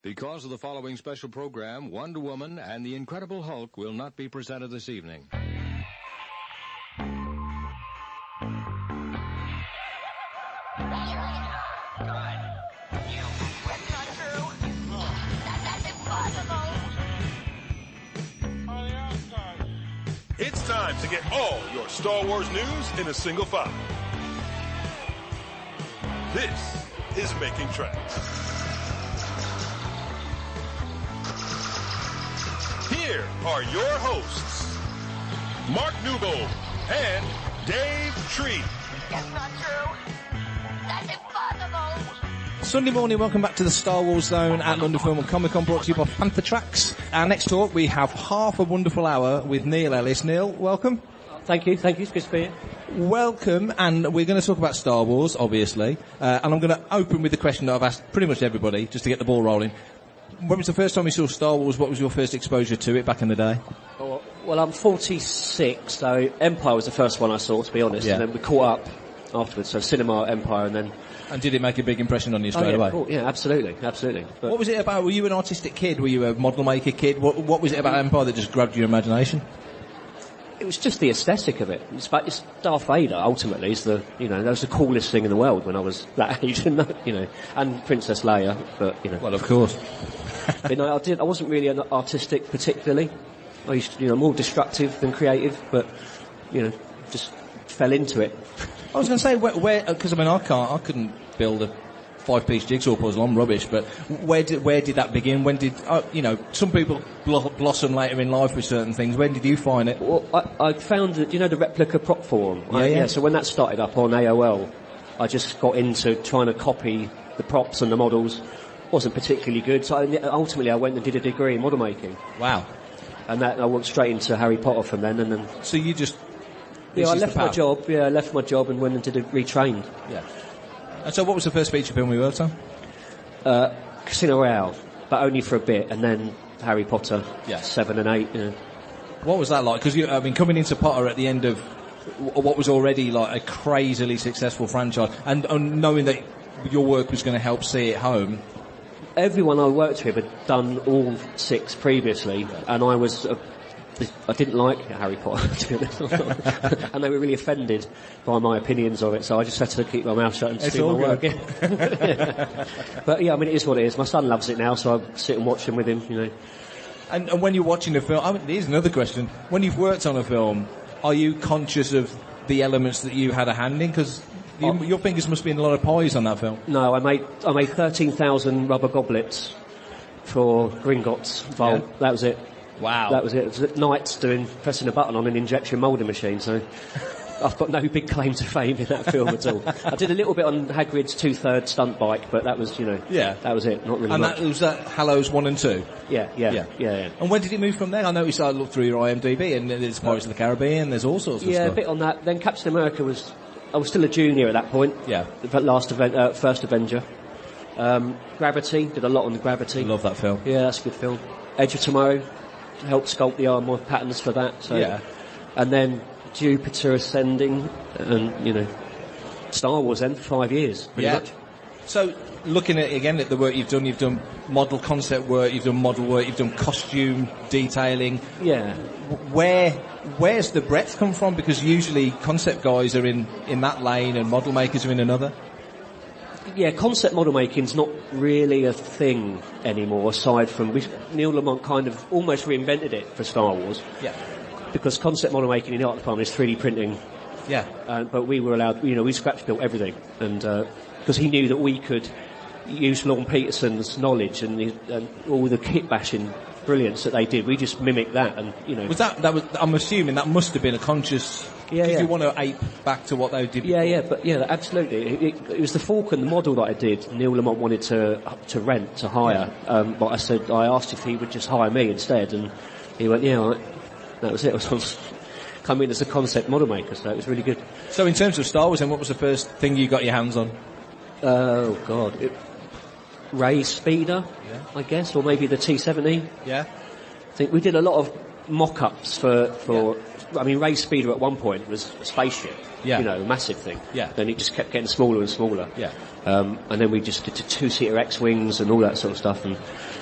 Because of the following special program, Wonder Woman and the Incredible Hulk will not be presented this evening. It's time to get all your Star Wars news in a single file. This is Making Tracks. Here are your hosts, Mark Newbold and Dave Tree. That's not true. That's impossible. Sunday morning, welcome back to the Star Wars Zone at London Film and Comic Con, brought to you by Panther Tracks. Our next talk, we have half a wonderful hour with Neil Ellis. Neil, welcome. Thank you, it's good to be here. Welcome, and we're going to talk about Star Wars, obviously, and I'm going to open with the question that I've asked pretty much everybody, just to get the ball rolling. When was the first time you saw Star Wars? What was your first exposure to it back in the day? Well, I'm 46, so Empire was the first one I saw, to be honest, and then we caught up afterwards, so cinema, Empire, and then... And did it make a big impression on you straight away? Cool. Yeah, absolutely. But what was it about? Were you an artistic kid? Were you a model maker kid? What was it about Empire that just grabbed your imagination? It was just the aesthetic of it. It's Darth Vader, ultimately, that was the coolest thing in the world when I was that age, and Princess Leia, but, Well, of course. But I wasn't really an artistic particularly. I used to, more destructive than creative, but, just fell into it. I was going to say, because I couldn't build a 5-piece jigsaw puzzle. I'm rubbish, but where did that begin? When did some people blossom later in life with certain things? When did you find it? Well, I found that the replica prop forum. Yeah. So when that started up on AOL, I just got into trying to copy the props and the models. Wasn't particularly good, so ultimately I went and did a degree in model making. Wow! And I went straight into Harry Potter from then. And then. So you just. I left my job. Yeah, I left my job and went and retrained. Yeah. And so what was the first feature film we worked on? Casino Royale, but only for a bit, and then Harry Potter, 7 and 8. What was that like? Because coming into Potter at the end of what was already like a crazily successful franchise, and knowing that your work was going to help see it home. Everyone I worked with had done all 6 previously, and I didn't like Harry Potter, to be honest. And they were really offended by my opinions of it, so I just had to keep my mouth shut and do my work. But it is what it is. My son loves it now, so I sit and watch them with him, And when you're watching a film, here's another question. When you've worked on a film, are you conscious of the elements that you had a hand in? Because your fingers must be in a lot of pies on that film. No, I made 13,000 rubber goblets for Gringotts Vault. Yeah. That was it. Wow. That was it. It was at nights pressing a button on an injection moulding machine, so I've got no big claim to fame in that film at all. I did a little bit on Hagrid's 2/3 stunt bike, but that was, that was it, not really and much. And was that Hallows 1 and 2? Yeah. And when did it move from there? I noticed I looked through your IMDb, and there's Pirates of the Caribbean, there's all sorts of stuff. Yeah, a bit on that. Then Captain America I was still a junior at that point. Yeah. The first Avenger. Gravity, did a lot on the Gravity. I love that film. Yeah, that's a good film. Edge of Tomorrow, helped sculpt the armour patterns for that. So. Yeah. And then Jupiter Ascending, and, Star Wars then for 5 years, pretty much. So, looking at the work you've done model concept work, you've done model work, you've done costume detailing. Yeah. Where's the breadth come from? Because usually concept guys are in that lane and model makers are in another. Yeah, concept model making's not really a thing anymore, aside from... Neil Lamont kind of almost reinvented it for Star Wars. Yeah. Because concept model making in the art department is 3D printing. Yeah. But we were allowed... we scratch built everything. And because he knew that we could use Lorne Peterson's knowledge and all the kit bashing brilliance that they did. We just mimicked that, and Was that was? I'm assuming that must have been a conscious. Yeah. You want to ape back to what they did. Yeah, absolutely. It was the Falcon, the model that I did. Neil Lamont wanted to hire, but I asked if he would just hire me instead, and he went, yeah, all right. That was it. I was come in as a concept model maker, so it was really good. So in terms of Star Wars, then what was the first thing you got your hands on? Oh God. Ray Speeder, I guess, or maybe the T-70. Yeah. I think we did a lot of mock-ups for I mean, Ray Speeder at one point was a spaceship. Yeah. A massive thing. Yeah. Then it just kept getting smaller and smaller. Yeah. And then we just did 2-seater X-Wings and all that sort of stuff. And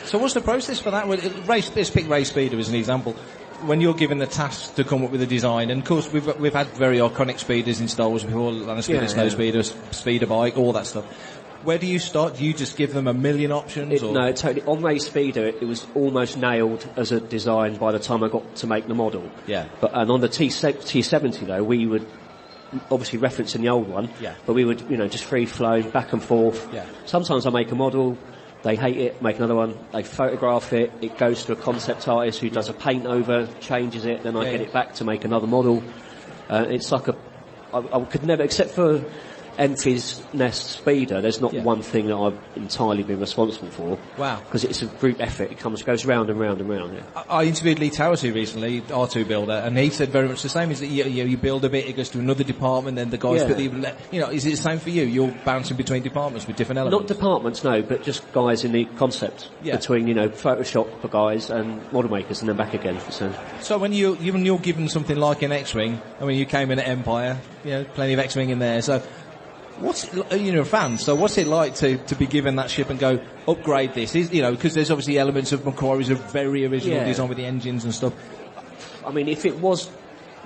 So what's the process for that? Well, let's pick Ray Speeder as an example. When you're given the task to come up with a design, and of course we've had very iconic speeders in Star Wars before, Land Speeder, Snow Speeder, Speeder Bike, all that stuff. Where do you start? Do you just give them a million options? No, totally. On Ray Speeder, it was almost nailed as a design by the time I got to make the model. Yeah. And on the T70 though, we would obviously referencing the old one. Yeah. But we would, just free flow back and forth. Yeah. Sometimes I make a model. They hate it, make another one, they photograph it, it goes to a concept artist who does a paint over, changes it, then I get it back to make another model. It's like I could never, except for Enfy's Nest Speeder, there's not one thing that I've entirely been responsible for. Wow. Because it's a group effort, it goes round and round and round. Yeah. I interviewed Lee Towersey recently, R2 builder, and he said very much the same, is that you build a bit, it goes to another department, then the guys put is it the same for you? You're bouncing between departments with different elements? Not departments, no, but just guys in the concept between, Photoshop for guys and model makers and then back again. So when you're given something like an X-Wing, I mean, you came in at Empire, plenty of X-Wing in there, so you're a fan, so what's it like to be given that ship and go, upgrade this? Because there's obviously elements of Macquarie's of very original design with the engines and stuff. I mean, if it was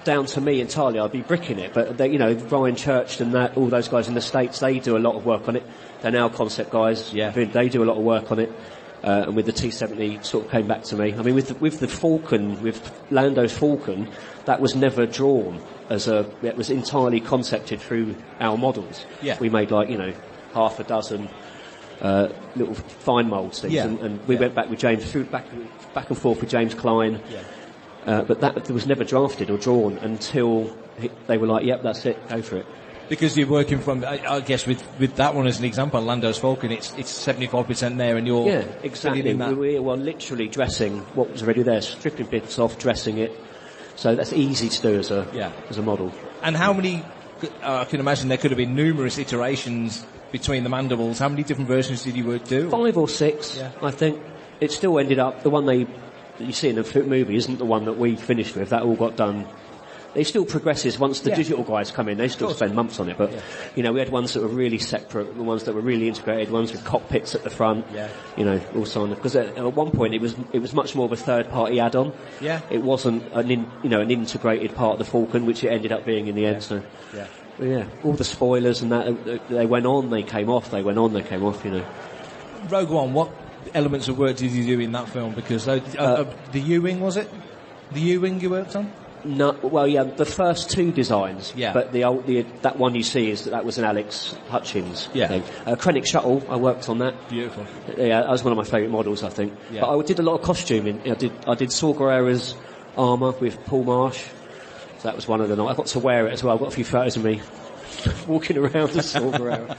down to me entirely, I'd be bricking it, but Ryan Church and all those guys in the States, they do a lot of work on it. They're now concept guys. Yeah. They do a lot of work on it. And with the T70 sort of came back to me. I mean, with the Falcon, with Lando's Falcon, that was never drawn it was entirely concepted through our models. Yeah. We made half a dozen, little fine moulds things. Yeah. And we went back with James, back and forth with James Klein. Yeah. But that was never drafted or drawn until they were like, yep, that's it, go for it. Because you're working from, I guess, with that one as an example, Lando's Falcon, it's 75% there, and you're exactly. In that. We were literally dressing what was already there, stripping bits off, dressing it. So that's easy to do as a model. And how many? I can imagine there could have been numerous iterations between the mandibles. How many different versions did you do? 5 or 6, I think. It still ended up the one that you see in the movie isn't the one that we finished with. That all got done. It still progresses once the digital guys come in. They still spend months on it, but we had ones that were really separate, the ones that were really integrated, ones with cockpits at the front. All so on. Because at one point it was much more of a third-party add-on. Yeah. It wasn't an integrated part of the Falcon, which it ended up being in the end. So all the spoilers and that they went on, they came off. They went on, they came off. Rogue One. What elements of work did you do in that film? Because the U-wing, was it? The U-wing you worked on? No, well, the first 2 designs. Yeah. But that one you see that was an Alex Hutchins thing. Krennic Shuttle, I worked on that. Beautiful. Yeah, that was one of my favourite models, I think. Yeah. But I did a lot of costuming. I did Saw Gerrera's armour with Paul Marsh. So that was one of the nights. I got to wear it as well. I've got a few photos of me walking around as Saw Gerrera.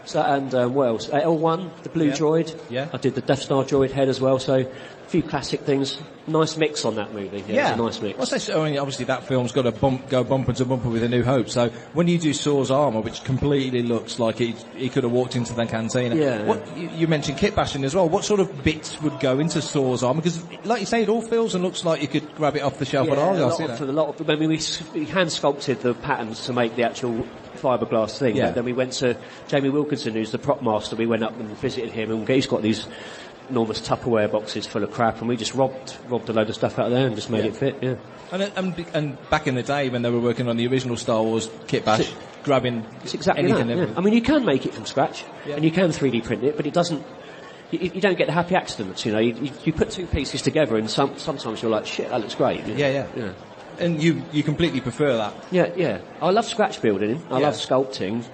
So, and what else? L1, the blue droid. Yeah. I did the Death Star droid head as well. So a few classic things. Nice mix on that movie. Yeah. It's a nice mix. Obviously that film's got to go bumper to bumper with A New Hope. So when you do Saw's armour, which completely looks like he could have walked into the cantina. Yeah. You mentioned kit bashing as well. What sort of bits would go into Saw's armour? Because, like you say, it all feels and looks like you could grab it off the shelf at Argos. We hand sculpted the patterns to make the actual fiberglass thing. Yeah. But then we went to Jamie Wilkinson, who's the prop master. We went up and visited him, and he's got these enormous Tupperware boxes full of crap, and we just robbed a load of stuff out of there and just made it fit. Yeah. And back in the day when they were working on the original Star Wars kit bash, grabbing it's exactly anything. That, yeah. I mean, you can make it from scratch, and you can 3D print it, but it doesn't. You don't get the happy accidents. You put 2 pieces together, and sometimes you're like, shit, that looks great. Yeah. And you completely prefer that? Yeah. I love scratch building. I love sculpting,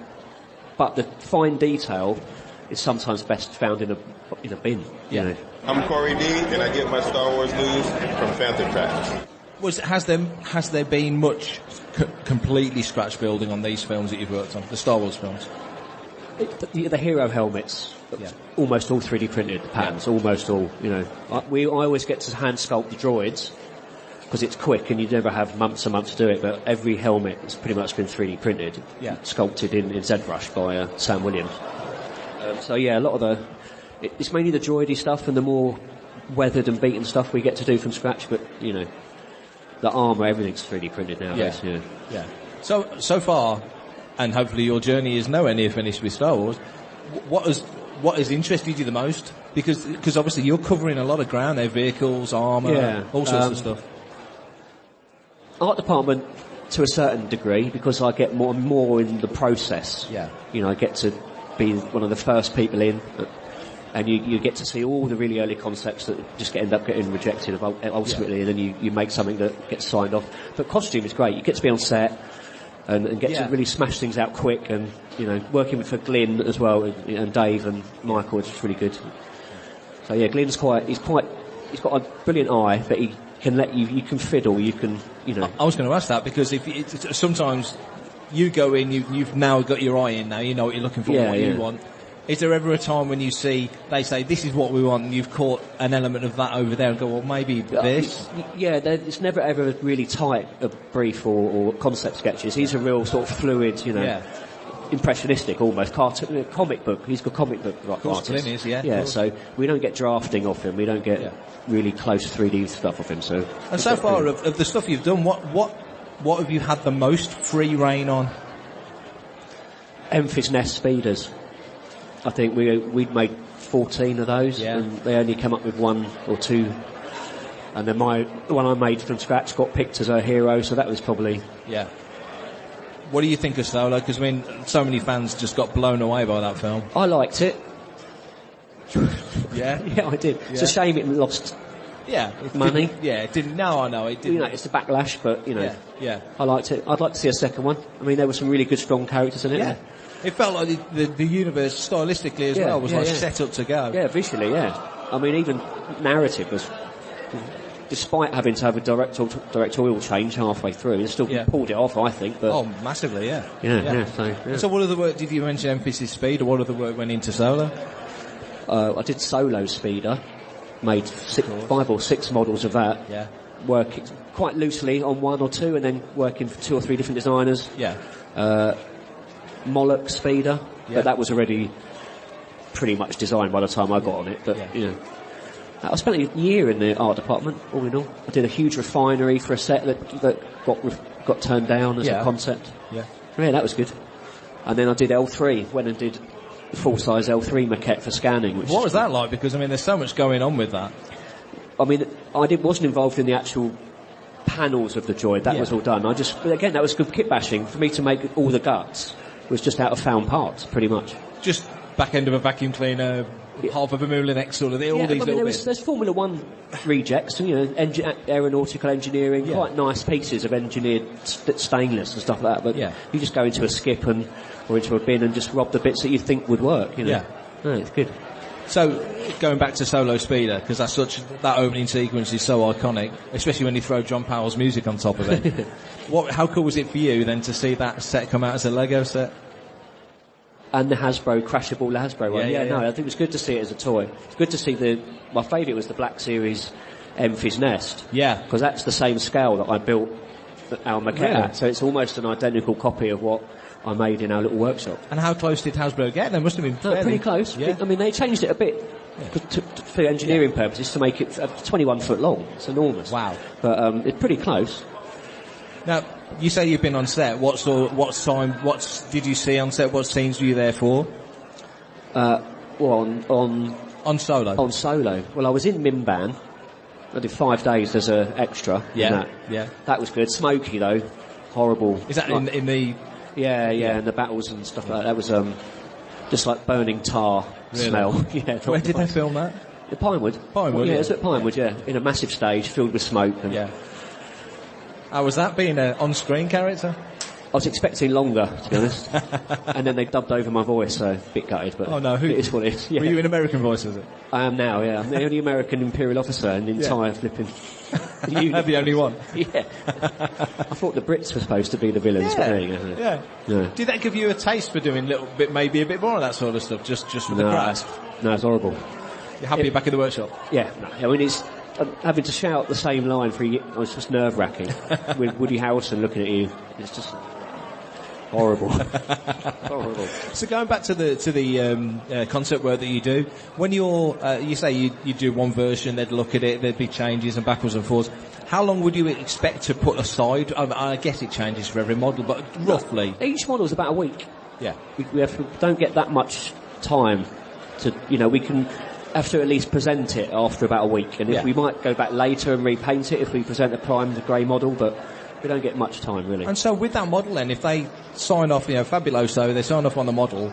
but the fine detail is sometimes best found in a bin. Yeah. I'm Corey D, and I get my Star Wars news from Phantom Tracks. Has there been much completely scratch building on these films that you've worked on, the Star Wars films? The hero helmets, almost all 3D printed patterns, almost all. I always get to hand sculpt the droids because it's quick and you never have months and months to do it. But every helmet has pretty much been 3D printed, sculpted in ZBrush by Sam Williams. A lot of it's mainly the droidy stuff and the more weathered and beaten stuff we get to do from scratch. But the armour, everything's 3D printed nowadays. Yeah. So far, and hopefully your journey is nowhere near finished with Star Wars. What has interested you the most Because obviously you're covering a lot of ground there, vehicles, armour, all sorts of stuff. Art department to a certain degree, because I get more in the process. Yeah. You know, I get to be one of the first people in, and you get to see all the really early concepts that just end up getting rejected ultimately, and then you make something that gets signed off. But costume is great. You get to be on set and get to really smash things out quick, and, you know, working for Glyn as well, and Dave and Michael is just really good. So yeah, Glyn's he's got a brilliant eye, but he can let you can fiddle, you can, you know. I was going to ask that, because sometimes you go in, you've now got your eye in now, you know what you're looking for, what you want. Is there ever a time when they say, this is what we want, and you've caught an element of that over there and go, well, maybe this? Yeah, it's never ever really tight, a brief or concept sketches. He's a real sort of fluid, you know, impressionistic almost, cartoon, comic book. He's got comic book artist. Glyn is, Yeah, so we don't get drafting off him, we don't get really close 3D stuff off him. So. And so far, of the stuff you've done, what have you had the most free reign on? Memphis Nest speeders. I think we'd made 14 of those, and they only came up with 1 or 2. And then the one I made from scratch got picked as a hero, so that was probably... Yeah. What do you think of Solo? Because, I mean, so many fans just got blown away by that film. I liked it. Yeah? Yeah, I did. Yeah. It's a shame it lost money. It didn't. No, I know, it didn't. You know, it's the backlash, but, you know. Yeah. I liked it. I'd like to see a second one. I mean, there were some really good, strong characters in it. Yeah. It felt like the universe, stylistically as well, was set up to go. Yeah, visually, I mean, even narrative was... Despite having to have a directorial change halfway through, it still pulled it off, I think. But oh, massively, So what other work, did you mention Emphasis Speed, or what other work went into Solo? I did Solo Speeder, made 5 or 6 models of that. Yeah. Working quite loosely on 1 or 2, and then working for 2 or 3 different designers. Yeah. Moloch Speeder, but that was already pretty much designed by the time I got on it. But you know, I spent a year in the art department, all in all. I did a huge refinery for a set that got turned down as a concept. Yeah, that was good. And then I did L3, went and did the full-size L3 maquette for scanning. What was that like? Because, I mean, there's so much going on with that. I mean, wasn't involved in the actual panels of the Droid. That was all done. That was good kit bashing. For me to make all the guts was just out of found parts, pretty much. Just back end of a vacuum cleaner, half of a Moulinex sort of thing, all these little bits. There's Formula 1 rejects, and, you know, aeronautical engineering, quite nice pieces of engineered stainless and stuff like that, but you just go into a skip or into a bin and just rob the bits that you think would work, you know. Yeah. No, it's good. So, going back to Solo Speeder, because that opening sequence is so iconic, especially when you throw John Powell's music on top of it. How cool was it for you then to see that set come out as a Lego set? And the crashable Hasbro one. No, I think it was good to see it as a toy. It's good to see my favourite was the Black Series Memphis Nest. Yeah. Because that's the same scale that I built our maquette at. So it's almost an identical copy of what I made in our little workshop. And how close did Hasbro get? They must have been pretty close. Yeah. I mean, they changed it a bit for engineering purposes to make it 21 foot long. It's enormous. Wow. But it's pretty close. Now, you say you've been on set. What did you see on set? What scenes were you there for? On Solo. On Solo. Well, I was in Mimban. I did 5 days as an extra. Yeah. That was good. Smoky though. Horrible. Is that in the? Yeah, and the battles and stuff like that. That was just like burning tar smell. Where did they film that? At Pinewood. Pinewood. Yeah, it was at Pinewood. Yeah, in a massive stage filled with smoke. And How was that, being an on-screen character? I was expecting longer, to be honest. And then they dubbed over my voice, so a bit gutted, but it is what it is. Yeah. Were you an American voice, was it? I am now, yeah. I'm the only American Imperial officer in the entire flipping... You the only one? Yeah. I thought the Brits were supposed to be the villains, but there you go. Yeah. Did that give you a taste for doing maybe a bit more of that sort of stuff, just for the crowds? No, it's horrible. You're happy you're back in the workshop? Yeah. No, I mean, it's... having to shout the same line for a year, it's just nerve-wracking. With Woody Harrelson looking at you, it's just horrible. Horrible. So going back to the concept work that you do, when you say you do one version, they'd look at it, there'd be changes and backwards and forwards. How long would you expect to put aside? I guess it changes for every model, but roughly. Each model's about a week. Yeah. We don't get that much time to, we can have to at least present it after about a week, and if we might go back later and repaint it if we present a primed grey model, but we don't get much time really. And so with that model then, if they sign off, Fabuloso, they sign off on the model,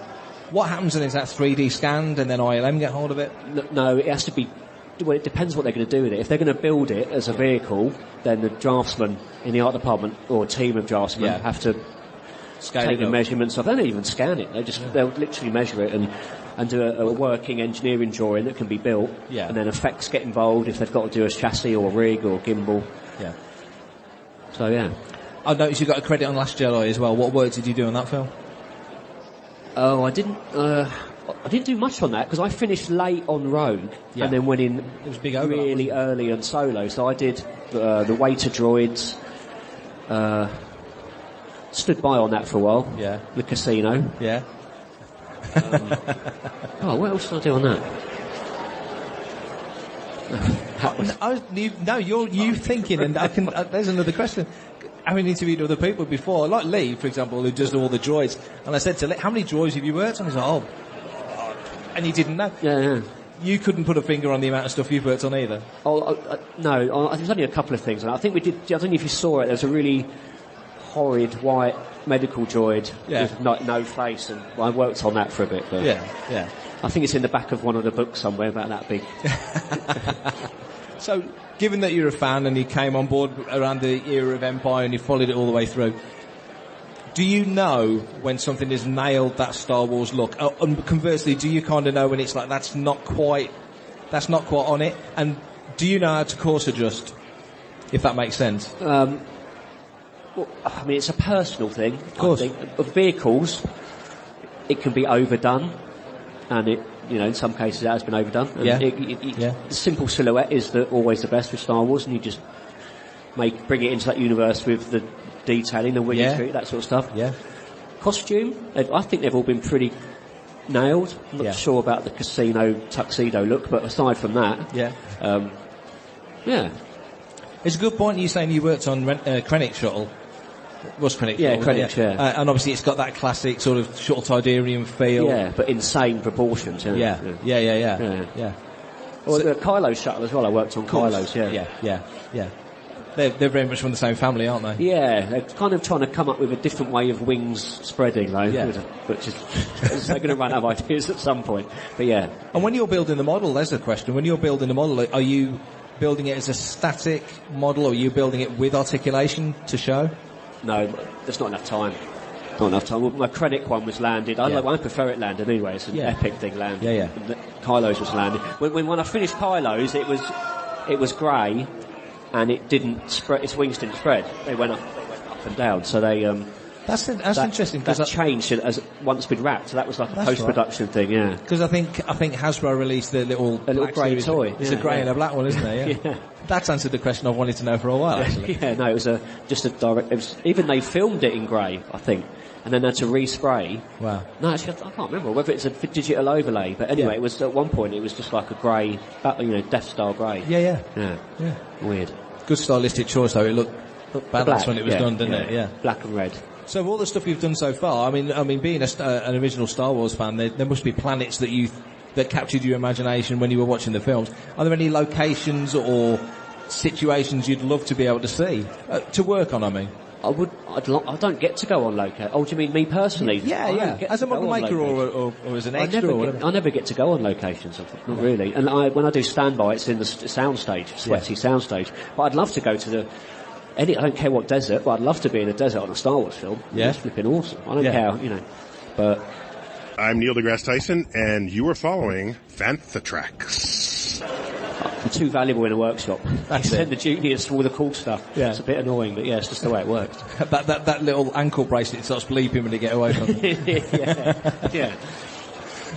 what happens then? Is that 3D scanned and then ILM get hold of it? No, it has to be. Well, it depends what they're going to do with it. If they're going to build it as a vehicle, then the draftsman in the art department or a team of draftsmen have to take the measurements off. They don't even scan it. They'll literally measure it and do a working engineering drawing that can be built. Yeah. And then effects get involved if they've got to do a chassis or a rig or gimbal. Yeah. So yeah. I noticed you got a credit on Last Jedi as well. What work did you do on that film? Oh, I didn't do much on that because I finished late on Rogue and then went in it was big really early on Solo. So I did the waiter droids. Stood by on that for a while. Yeah. The casino. Yeah. What else did I do on that? You're thinking, and I can. There's another question. Having interviewed other people before, like Lee, for example, who does all the droids, and I said to Lee, "How many droids have you worked on?" He's like, and he didn't know. Yeah. You couldn't put a finger on the amount of stuff you've worked on either. No. There's only a couple of things. I think we did. I don't know if you saw it. There's a really horrid white medical droid with no face, and I worked on that for a bit. But yeah. I think it's in the back of one of the books somewhere about that big. So, given that you're a fan and you came on board around the era of Empire and you followed it all the way through, do you know when something has nailed that Star Wars look? And conversely, do you kind of know when it's like that's not quite on it? And do you know how to course adjust, if that makes sense? Well, I mean, it's a personal thing. Of course. I think. Of vehicles, it can be overdone, and it, in some cases it has been overdone. And the simple silhouette is always the best with Star Wars, and you just bring it into that universe with the detailing, the wing street, that sort of stuff. Yeah. Costume, I think they've all been pretty nailed. I'm not sure about the casino tuxedo look, but aside from that, It's a good point you saying you worked on Krennic Shuttle. Was Krennic Shuttle? Krennic, yeah. And obviously it's got that classic sort of Shuttle Tidarium feel. Yeah, but insane proportions. Yeah. Well, the Kylo's shuttle as well, I worked on Kylo's, Yeah. They're very much from the same family, aren't they? Yeah, they're kind of trying to come up with a different way of wings spreading, though. Yeah. Which is they're going to run out of ideas at some point. But yeah. And when you're building the model, there's a question. When you're building the model, are you building it as a static model, or are you building it with articulation to show? No, there's not enough time. Not enough time. Well, my Krennic one was landed. I prefer it landed anyway. It's an epic thing landed. Yeah. Kylo's was landed. When I finished Kylo's, it was grey, and it didn't spread. Its wings didn't spread. They went up and down. So they. That's interesting because that changed as once been wrapped. So that was like a post-production thing. Yeah. Because I think Hasbro released the little grey toy. It's a grey and a black one, isn't it? Yeah. That's answered the question I've wanted to know for a while. Actually. No, it was just a direct. Even they filmed it in grey, I think, and then had to respray. Wow. No, actually, I can't remember whether it's a digital overlay, but anyway, it was at one point it was just like a grey, Death Star grey. Yeah. Weird. Good stylistic choice though. It looked badass when it was done, didn't it? Yeah. Black and red. So all the stuff you've done so far, I mean, being an original Star Wars fan, there must be planets that captured your imagination when you were watching the films. Are there any locations or situations you'd love to be able to see to work on? I mean, I don't get to go on location. Oh, do you mean me personally? Yeah. As a model maker or as an extra or whatever? I never get to go on locations. Not really. And when I do standby, it's in the soundstage, sweaty soundstage. But I'd love to go to I don't care what desert, but I'd love to be in a desert on a Star Wars film. Yeah. It's flipping awesome. I don't care, but... I'm Neil deGrasse Tyson, and you are following Fantha Tracks. I'm too valuable in a workshop. That's you send the juniors for all the cool stuff. Yeah. It's a bit annoying, but it's just the way it works. that little ankle bracelet starts bleeping when you get away from it. Yeah.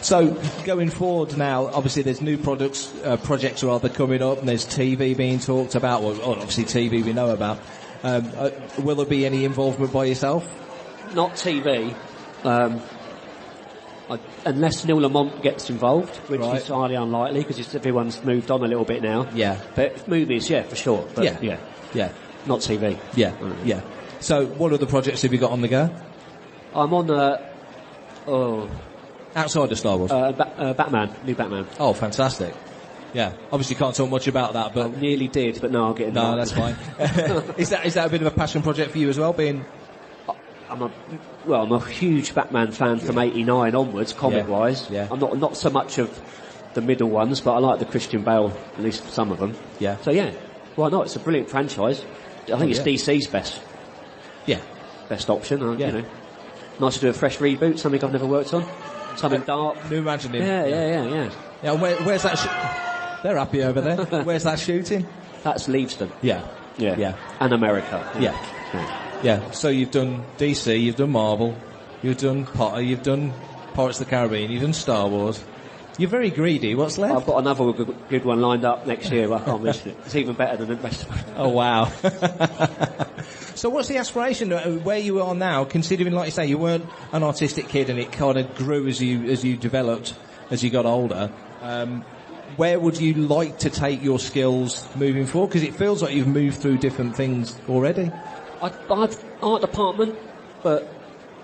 So, going forward now, obviously there's new projects coming up, and there's TV being talked about, well, obviously TV we know about. Will there be any involvement by yourself? Not TV. Unless Neil Lamont gets involved, which is highly unlikely, because everyone's moved on a little bit now. Yeah. But movies, for sure. But yeah. Not TV. Yeah. So, what other projects have you got on the go? I'm on Outside of Star Wars? Batman, new Batman. Oh, fantastic. Yeah, obviously can't talk much about that, but... I nearly did, but no, I'll get into No, that. that's fine. Is that a bit of a passion project for you as well, being... I'm a huge Batman fan from '89 onwards, comic-wise. Yeah. I'm not so much of the middle ones, but I like the Christian Bale, at least some of them. Yeah. So yeah, why not? It's a brilliant franchise. I think it's DC's best option. You know, nice to do a fresh reboot, something I've never worked on, something dark. New imagining. Yeah. Yeah, where's that? They're happy over there. Where's that shooting? That's Leavesden. Yeah. And America. Yeah. So you've done DC, you've done Marvel, you've done Potter, you've done Pirates of the Caribbean, you've done Star Wars. You're very greedy. What's left? I've got another good one lined up next year, but I can't mention it. It's even better than the rest of them. Oh, wow. So what's the aspiration where you are now, considering, like you say, you weren't an artistic kid and it kind of grew as you developed, as you got older. Where would you like to take your skills moving forward? Because it feels like you've moved through different things already. I've art department, but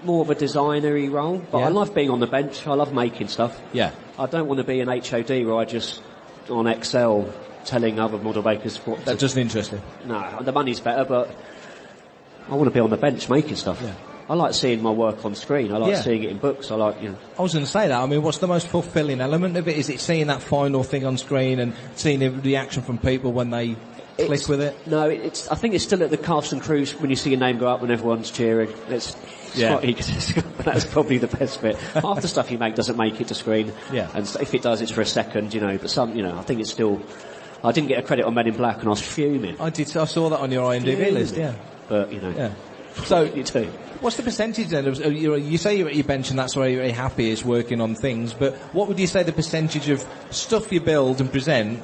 more of a designery role. But I love being on the bench. I love making stuff. Yeah. I don't want to be an HOD where I just, on Excel, telling other model makers what That doesn't interest you? No, the money's better, but I want to be on the bench making stuff. Yeah. I like seeing my work on screen. I like seeing it in books. I like, I was going to say that. I mean, what's the most fulfilling element of it? Is it seeing that final thing on screen and seeing the reaction from people when they click with it? No, I think it's still at the cast and crew when you see your name go up and everyone's cheering. It's quite egotistical, but that's probably the best bit. Half the stuff you make doesn't make it to screen. Yeah. And if it does, it's for a second, but some, I think it's still... I didn't get a credit on Men in Black and I was fuming. I saw that on your IMDb list, yeah. But, Yeah. So, you too. What's the percentage then? You say you're at your bench and that's where you're very happy is working on things, but what would you say the percentage of stuff you build and present,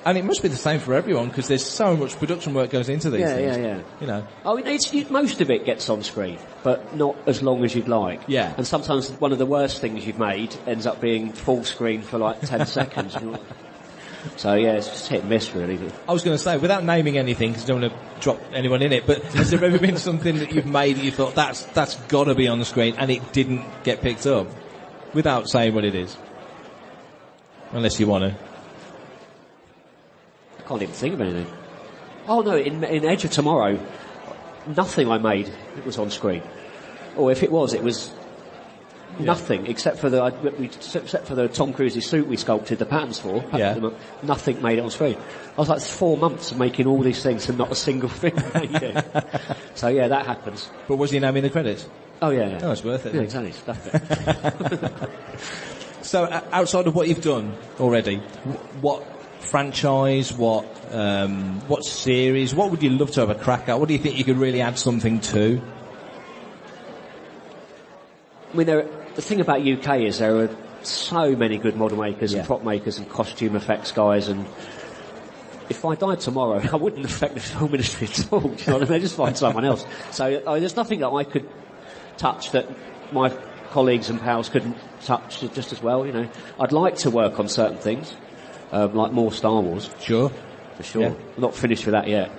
and it must be the same for everyone because there's so much production work goes into these things. Yeah. I mean, most of it gets on screen, but not as long as you'd like. Yeah. And sometimes one of the worst things you've made ends up being full screen for like 10 seconds. So yeah, it's just hit and miss really. I was going to say, without naming anything, because I don't want to drop anyone in it, but has there ever been something that you've made that you thought that's got to be on the screen and it didn't get picked up? Without saying what it is. Unless you want to. I can't even think of anything. Oh no, in Edge of Tomorrow, nothing I made was on screen. Or if it was nothing except for the Tom Cruise's suit we sculpted the patterns for. Nothing made it on screen. I was like 4 months of making all these things and not a single thing made it. So yeah, that happens. But was he naming the credits? Oh yeah. Oh, it's worth it. Yeah, exactly. Stuff it. So outside of what you've done already, what franchise, what series, what would you love to have a crack at? What do you think you could really add something to? I mean, the thing about UK is there are so many good model makers and prop makers and costume effects guys, and if I died tomorrow, I wouldn't affect the film industry at all. Do you know what I mean? I'd just find someone else. So there's nothing that I could touch that my colleagues and pals couldn't touch just as well. I'd like to work on certain things, like more Star Wars. Sure, for sure. Yeah. I'm not finished with that yet.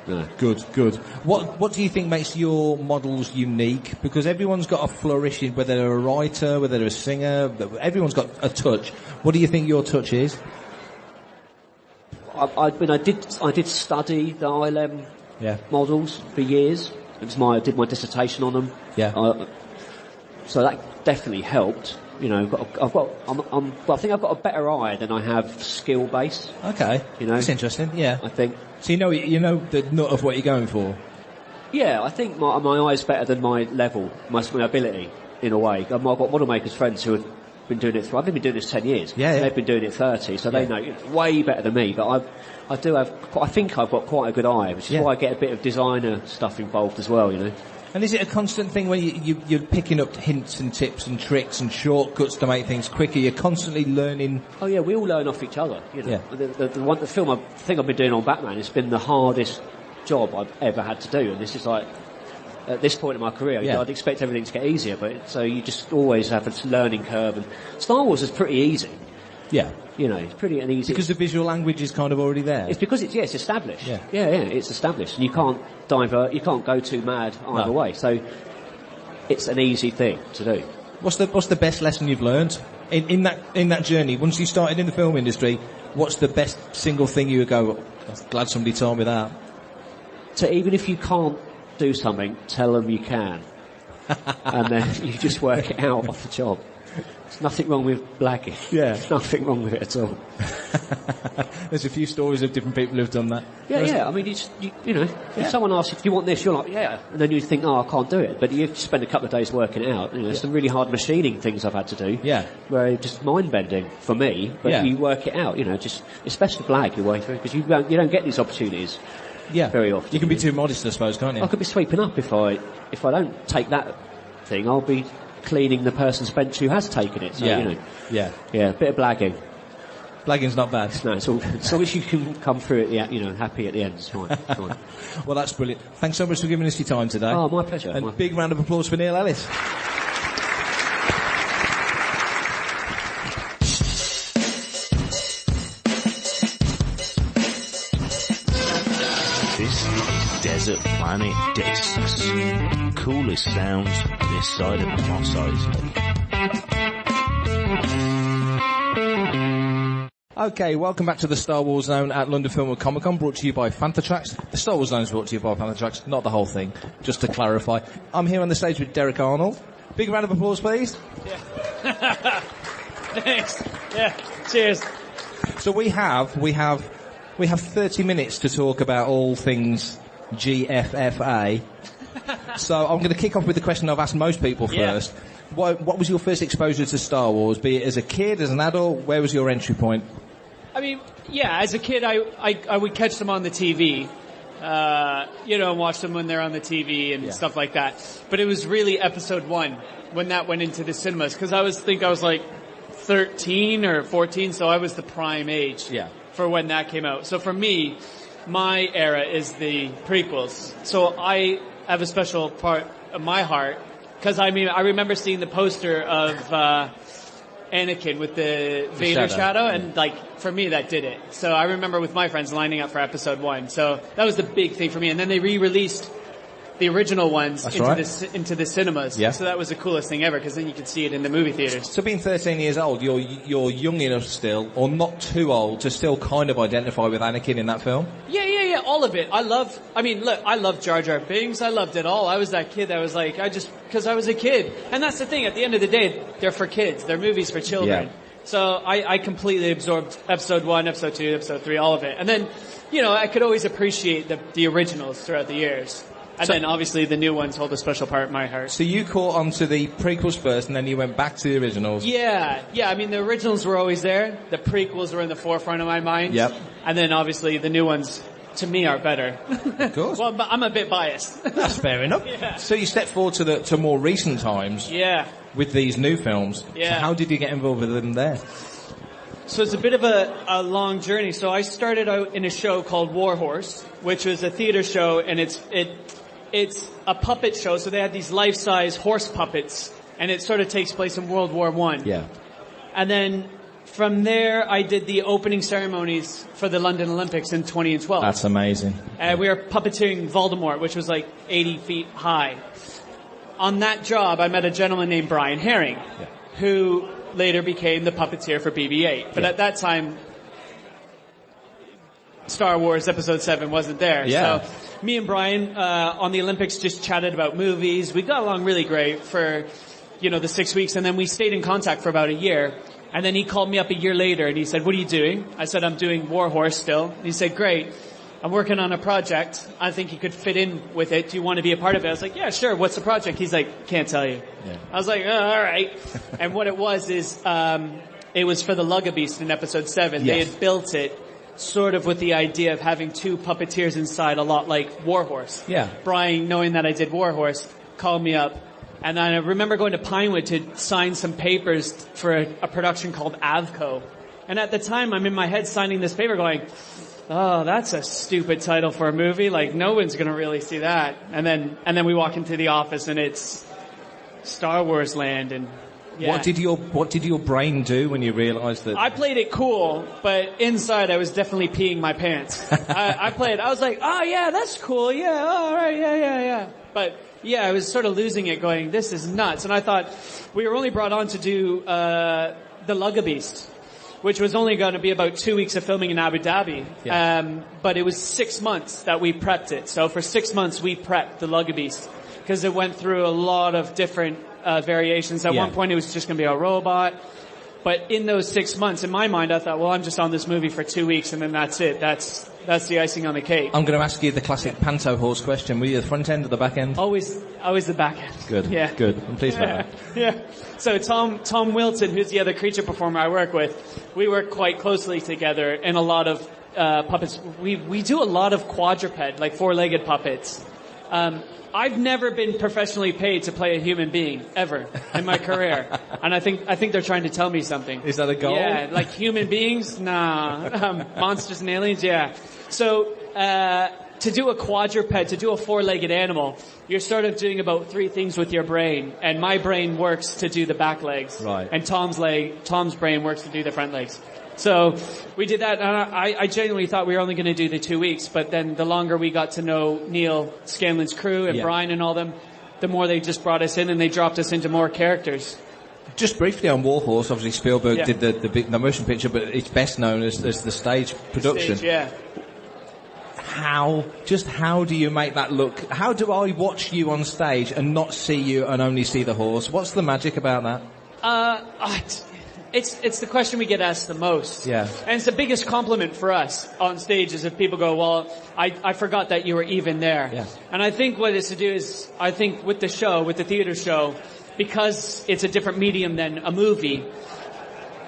No. Good. What do you think makes your models unique? Because everyone's got a flourish in, whether they're a writer, whether they're a singer, everyone's got a touch. What do you think your touch is? I did study the ILM models for years. I did my dissertation on them. Yeah. So that definitely helped. I think I've got a better eye than I have skill base. Okay. That's interesting. Yeah. I think. So you know the nut of what you're going for. Yeah, I think my eye's better than my level, my ability, in a way. I've got model makers friends who have been doing it I've been doing this 10 years. Yeah. They've been doing it 30, so they know it way better than me. But I think I've got quite a good eye, which is why I get a bit of designer stuff involved as well. And is it a constant thing when you're picking up hints and tips and tricks and shortcuts to make things quicker? You're constantly learning. Oh yeah, we all learn off each other. The thing I've been doing on Batman, it's been the hardest job I've ever had to do, and this is like at this point in my career, I'd expect everything to get easier, but so you just always have a learning curve. And Star Wars is pretty easy. Yeah. It's pretty an easy. Because the visual language is kind of already there. It's because it's established. Yeah, it's established. And you can't divert, you can't go too mad either way. So it's an easy thing to do. What's the best lesson you've learned in that journey? Once you started in the film industry, what's the best single thing you would go, I'm glad somebody told me that? So even if you can't do something, tell them you can. And then you just work it out off the job. There's nothing wrong with blagging. Yeah. There's nothing wrong with it at all. There's a few stories of different people who've done that. Yeah. I mean, you know, if someone asks you, do you want this? You're like, yeah. And then you think, oh, I can't do it. But you spend a couple of days working it out. You know, there's some really hard machining things I've had to do. Yeah. Where it's just mind-bending for me. But you work it out, you know, it's best to blag your way through because you don't get these opportunities very often. You can be too modest, I suppose, can't you? I could be sweeping up if I don't take that thing, I'll be cleaning the person's bench who has taken it. So, you know. Yeah, a bit of blagging. Blagging's not bad. No, it's all, as long as you can come through it, you know, happy at the end, it's fine. It's fine. Well, that's brilliant. Thanks so much for giving us your time today. Oh, my pleasure. And big round of applause for Neil Ellis. This is Desert Planet Discs. Coolest sounds this side of the Moss Isley. Okay, welcome back to the Star Wars Zone at London Film and Comic Con, brought to you by Fantatrax. The Star Wars Zone is brought to you by Fantatrax, not the whole thing, just to clarify. I'm here on the stage with Derek Arnold. Big round of applause, please. Yeah. Thanks. Yeah. Cheers. So we have 30 minutes to talk about all things GFFA. So I'm going to kick off with the question I've asked most people first. What was your first exposure to Star Wars? Be it as a kid, as an adult? Where was your entry point? I mean, as a kid, I would catch them on the TV, and watch them when they're on the TV and stuff like that. But it was really Episode 1 when that went into the cinemas, because I was like 13 or 14, so I was the prime age for when that came out. So for me, my era is the prequels. So I have a special part of my heart, because I remember seeing the poster of Anakin with the Vader shadow, and for me that did it. So I remember with my friends lining up for Episode 1. So that was the big thing for me. And then they re-released the original ones into the cinemas. Yeah. So that was the coolest thing ever, because then you could see it in the movie theaters. So being 13 years old, you're young enough still, or not too old, to still kind of identify with Anakin in that film? Yeah, all of it. I love Jar Jar Binks. I loved it all. I was that kid that was like, because I was a kid. And that's the thing, at the end of the day, they're for kids. They're movies for children. Yeah. So I completely absorbed Episode 1, Episode 2, Episode 3, all of it. And then, I could always appreciate the originals throughout the years. And then obviously the new ones hold a special part in my heart. So you caught on to the prequels first, and then you went back to the originals. Yeah. I mean, the originals were always there. The prequels were in the forefront of my mind. Yep. And then obviously the new ones, to me, are better. Of course. Well, but I'm a bit biased. That's fair enough. Yeah. So you stepped forward to more recent times. Yeah. With these new films. Yeah. So how did you get involved with them there? So it's a bit of a long journey. So I started out in a show called War Horse, which was a theater show, and it's a puppet show. So they had these life-size horse puppets, and it sort of takes place in World War I. Yeah. And then from there, I did the opening ceremonies for the London Olympics in 2012. That's amazing. And we were puppeteering Voldemort, which was like 80 feet high. On that job, I met a gentleman named Brian Herring, who later became the puppeteer for BB-8. But at that time, Star Wars Episode 7 wasn't there. Yeah. So me and Brian on the Olympics just chatted about movies. We got along really great for, the 6 weeks, and then we stayed in contact for about a year. And then he called me up a year later, and he said, "What are you doing?" I said, "I'm doing War Horse still." And he said, "Great. I'm working on a project. I think you could fit in with it. Do you want to be a part of it?" I was like, "Yeah, sure. What's the project?" He's like, "Can't tell you." Yeah. I was like, "Oh, all right." And what it was is, it was for the Lugabeast in Episode 7. Yes. They had built it sort of with the idea of having two puppeteers inside, a lot like War Horse. Yeah. Brian, knowing that I did War Horse, called me up. And I remember going to Pinewood to sign some papers for a production called Avco. And at the time, I'm in my head signing this paper going, "Oh, that's a stupid title for a movie. Like, no one's going to really see that." And then we walk into the office, and it's Star Wars land, and, Yeah. What did your brain do when you realised that? I played it cool, but inside I was definitely peeing my pants. I was like, oh yeah, that's cool, yeah, all right, yeah. But yeah, I was sort of losing it going, this is nuts. And I thought, we were only brought on to do the Lugabeast, which was only going to be about 2 weeks of filming in Abu Dhabi. Yeah. But it was 6 months that we prepped it. So for 6 months we prepped the Lugabeast, because it went through a lot of different variations. At one point it was just going to be a robot. But in those 6 months, in my mind, I thought, well, I'm just on this movie for 2 weeks and then that's it. That's the icing on the cake. I'm going to ask you the classic panto horse question. Were you the front end or the back end? Always the back end. Good. Yeah. Good. I'm pleased about that. Yeah. So Tom Wilton, who's the other creature performer I work with, we work quite closely together in a lot of puppets. We do a lot of quadruped, like four-legged puppets. I've never been professionally paid to play a human being ever in my career, and I think they're trying to tell me something. Is that a goal? Yeah, like human beings, nah. Monsters and aliens, yeah. So to do a quadruped, to do a four-legged animal, you're sort of doing about 3 things with your brain, and my brain works to do the back legs, right? And Tom's brain works to do the front legs. So we did that, and I genuinely thought we were only going to do the 2 weeks, but then the longer we got to know Neil Scanlon's crew and Brian and all them, the more they just brought us in and they dropped us into more characters. Just briefly on Warhorse, obviously Spielberg did the motion picture, but it's best known as the stage production. How do you make that look? How do I watch you on stage and not see you and only see the horse? What's the magic about that? It's the question we get asked the most. Yeah. And it's the biggest compliment for us on stage is if people go, well, I forgot that you were even there. Yeah. And I think what it's to do is, I think with the show, with the theater show, because it's a different medium than a movie,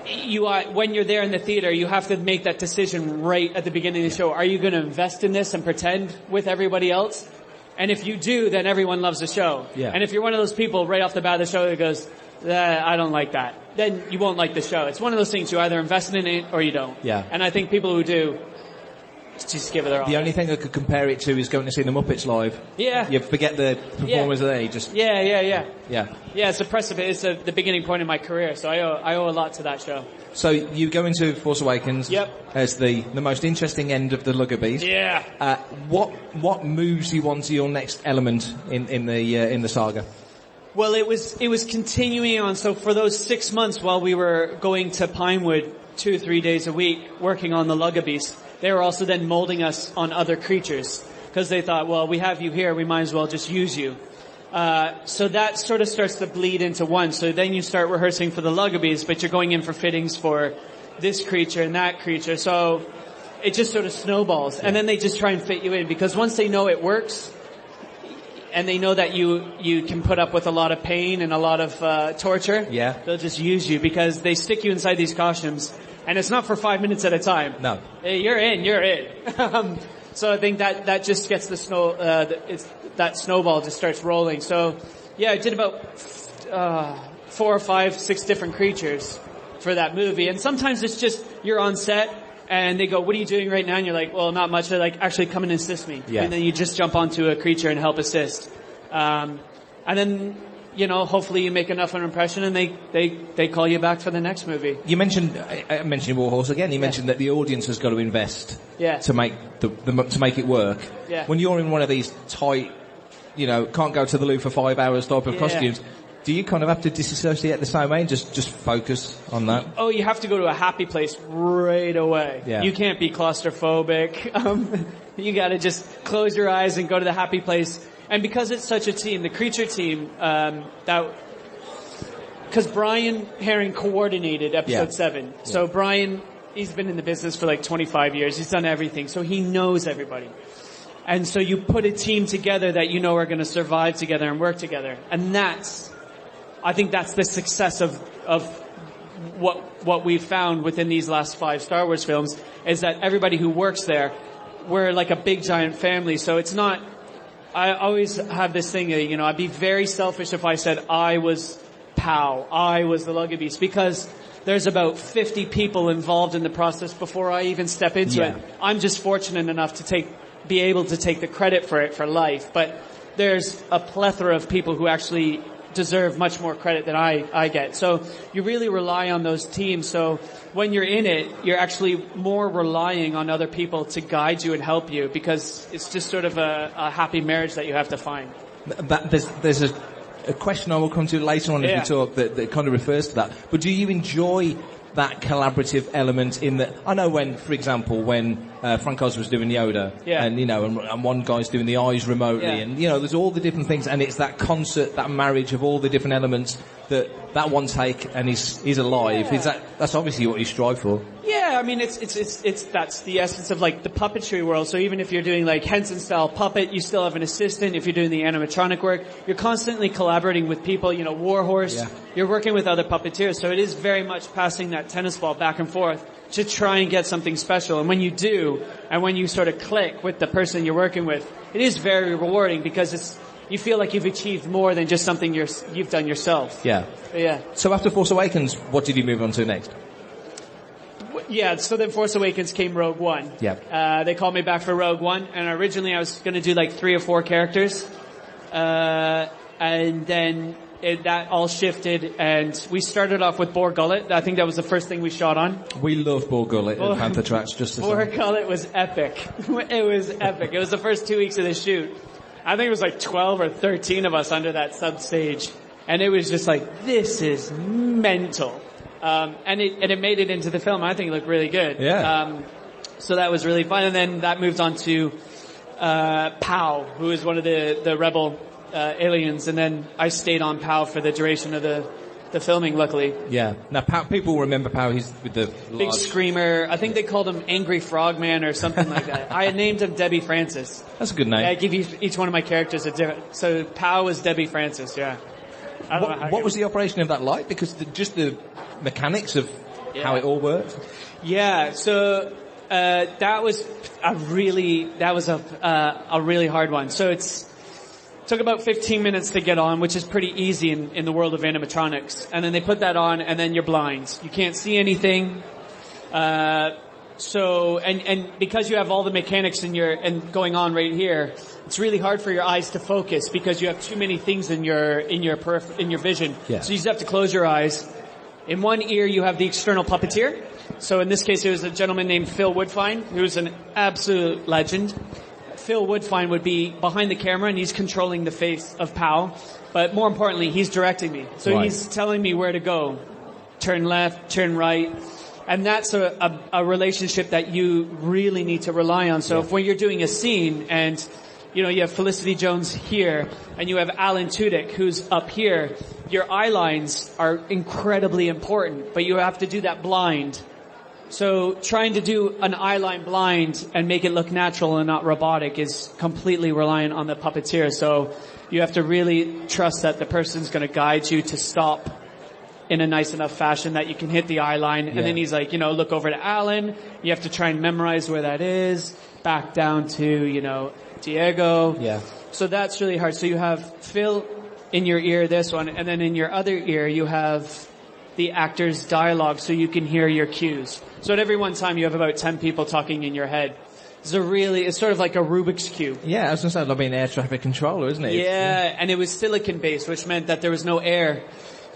when you're there in the theater, you have to make that decision right at the beginning of the show. Are you going to invest in this and pretend with everybody else? And if you do, then everyone loves the show. Yeah. And if you're one of those people right off the bat of the show that goes, I don't like that, then you won't like the show. It's one of those things, you either invest in it or you don't. Yeah. And I think people who do just give it their all. The only thing I could compare it to is going to see the Muppets live. Yeah. You forget the performers are there. You just Yeah. Yeah, it's a precipice. It's the beginning point in my career, so I owe a lot to that show. So you go into Force Awakens. Yep. As the most interesting end of the Lugabeast. Yeah. What moves you on to your next element in the saga? Well, it was continuing on. So for those 6 months while we were going to Pinewood 2 or 3 days a week working on the Lugabeast, they were also then molding us on other creatures because they thought, well, we have you here, we might as well just use you. So that sort of starts to bleed into one. So then you start rehearsing for the Lugabeast, but you're going in for fittings for this creature and that creature. So it just sort of snowballs. And then they just try and fit you in because once they know it works, and they know that you can put up with a lot of pain and a lot of torture, they'll just use you because they stick you inside these costumes, and it's not for 5 minutes at a time. No. Hey, you're in. So I think that just gets the that snowball just starts rolling. So yeah, I did about 4 or 5, 6 different creatures for that movie, and sometimes it's just you're on set. And they go, what are you doing right now? And you're like, well, not much. They're like, actually come and assist me. Yeah. And then you just jump onto a creature and help assist. And then, hopefully you make enough of an impression and they call you back for the next movie. You mentioned, I mentioned Warhorse again. You mentioned that the audience has got to invest to make to make it work. Yeah. When you're in one of these tight, can't go to the loo for 5 hours type of costumes, do you kind of have to disassociate the same way and just focus on that? Oh, you have to go to a happy place right away. Yeah. You can't be claustrophobic. You gotta just close your eyes and go to the happy place. And because it's such a team, the creature team, because Brian Herring coordinated episode 7. So Brian, he's been in the business for like 25 years. He's done everything. So he knows everybody. And so you put a team together that you know are going to survive together and work together. And I think that's the success of what we've found within these last 5 Star Wars films is that everybody who works there, we're like a big giant family. So it's not, I always have this thing, I'd be very selfish if I said I was POW, I was the Lugabeast, because there's about 50 people involved in the process before I even step into it. I'm just fortunate enough to be able to take the credit for it for life, but there's a plethora of people who actually deserve much more credit than I get. So you really rely on those teams. So when you're in it, you're actually more relying on other people to guide you and help you, because it's just sort of a happy marriage that you have to find. There's a question I will come to later on as we talk that kind of refers to that. But do you enjoy that collaborative element in that? I know when, for example, when Frank Oz was doing Yoda, and and one guy's doing the eyes remotely, and there's all the different things, and it's that concert, that marriage of all the different elements that one take, and he's alive. Is that's obviously what you strive for? Yeah, I mean, it's that's the essence of like the puppetry world. So even if you're doing like Henson style puppet, you still have an assistant. If you're doing the animatronic work, you're constantly collaborating with people. Warhorse, you're working with other puppeteers. So it is very much passing that tennis ball back and forth to try and get something special. And when you do, and when you sort of click with the person you're working with, it is very rewarding, because you feel like you've achieved more than just something you've done yourself. Yeah. So after Force Awakens, what did you move on to next? Yeah, so then Force Awakens came Rogue One. Yeah. They called me back for Rogue One, and originally I was going to do like 3 or 4 characters. And then that all shifted, and we started off with Bor Gullet. I think that was the first thing we shot on. We love Bor Gullet at Panther Tracks, just to say. Bor Gullet was epic. It was epic. It was the first 2 weeks of the shoot. I think it was like 12 or 13 of us under that sub stage. And it was just like, this is mental. And it made it into the film. I think it looked really good. Yeah. So that was really fun. And then that moved on to, POW, who is one of the rebel, aliens. And then I stayed on POW for the duration of the filming, luckily. Yeah. Now, people remember POW. He's with the big screamer. I think they called him Angry Frogman or something like that. I had named him Debbie Francis. That's a good name. I give each one of my characters a different. So POW was Debbie Francis. Yeah. What was the operation of that like? Because just the mechanics of how it all worked. Yeah. So that was a really hard one. So it took about 15 minutes to get on, which is pretty easy in the world of animatronics. And then they put that on, and then you're blind. You can't see anything. So because you have all the mechanics and going on right here, it's really hard for your eyes to focus because you have too many things in your vision. Yeah. So you just have to close your eyes. In one ear you have the external puppeteer. So in this case it was a gentleman named Phil Woodfine, who's an absolute legend. Phil Woodfine would be behind the camera, and he's controlling the face of POW. But more importantly, he's directing me. So he's telling me where to go. Turn left, turn right. And that's a relationship that you really need to rely on. So if when you're doing a scene and, you have Felicity Jones here and you have Alan Tudyk who's up here, your eye lines are incredibly important, but you have to do that blind. So trying to do an eye line blind and make it look natural and not robotic is completely reliant on the puppeteer. So you have to really trust that the person's going to guide you to stop in a nice enough fashion that you can hit the eye line. And then he's like, look over to Alan. You have to try and memorize where that is. Back down to, Diego. Yeah. So that's really hard. So you have Phil in your ear, this one, and then in your other ear you have the actor's dialogue so you can hear your cues. So at every one time you have about 10 people talking in your head. It's sort of like a Rubik's Cube. Yeah, I was going to say, it'll be an air traffic controller, isn't it? Yeah, and it was silicon based, which meant that there was no air.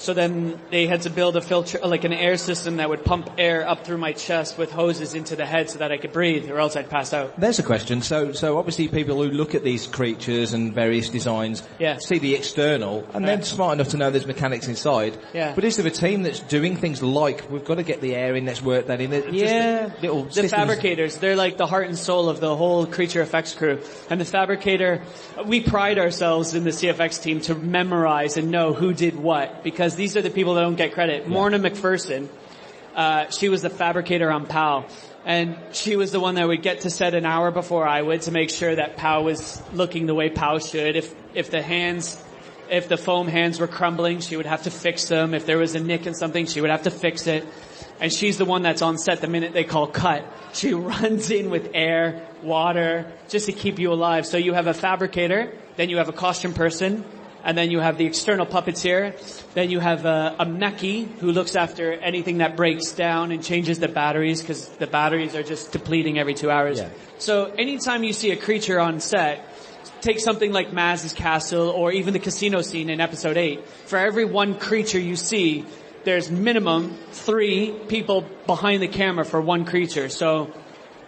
So then they had to build a filter, like an air system that would pump air up through my chest with hoses into the head so that I could breathe, or else I'd pass out. There's a question. So obviously people who look at these creatures and various designs see the external, and they're smart enough to know there's mechanics inside. Yeah. But is there a team that's doing things like, we've got to get the air in, let's work that in? The fabricators, they're like the heart and soul of the whole creature effects crew. And the fabricator, we pride ourselves in the CFX team to memorize and know who did what, because these are the people that don't get credit. Morna McPherson, she was the fabricator on POW. And she was the one that would get to set an hour before I would to make sure that POW was looking the way POW should. If the foam hands were crumbling, she would have to fix them. If there was a nick in something, she would have to fix it. And she's the one that's on set the minute they call cut. She runs in with air, water, just to keep you alive. So you have a fabricator, then you have a costume person, and then you have the external puppeteer. Then you have a mechie who looks after anything that breaks down and changes the batteries, because the batteries are just depleting every 2 hours. Yeah. So anytime you see a creature on set, take something like Maz's castle or even the casino scene in episode 8. For every one creature you see, there's minimum 3 people behind the camera for one creature. So,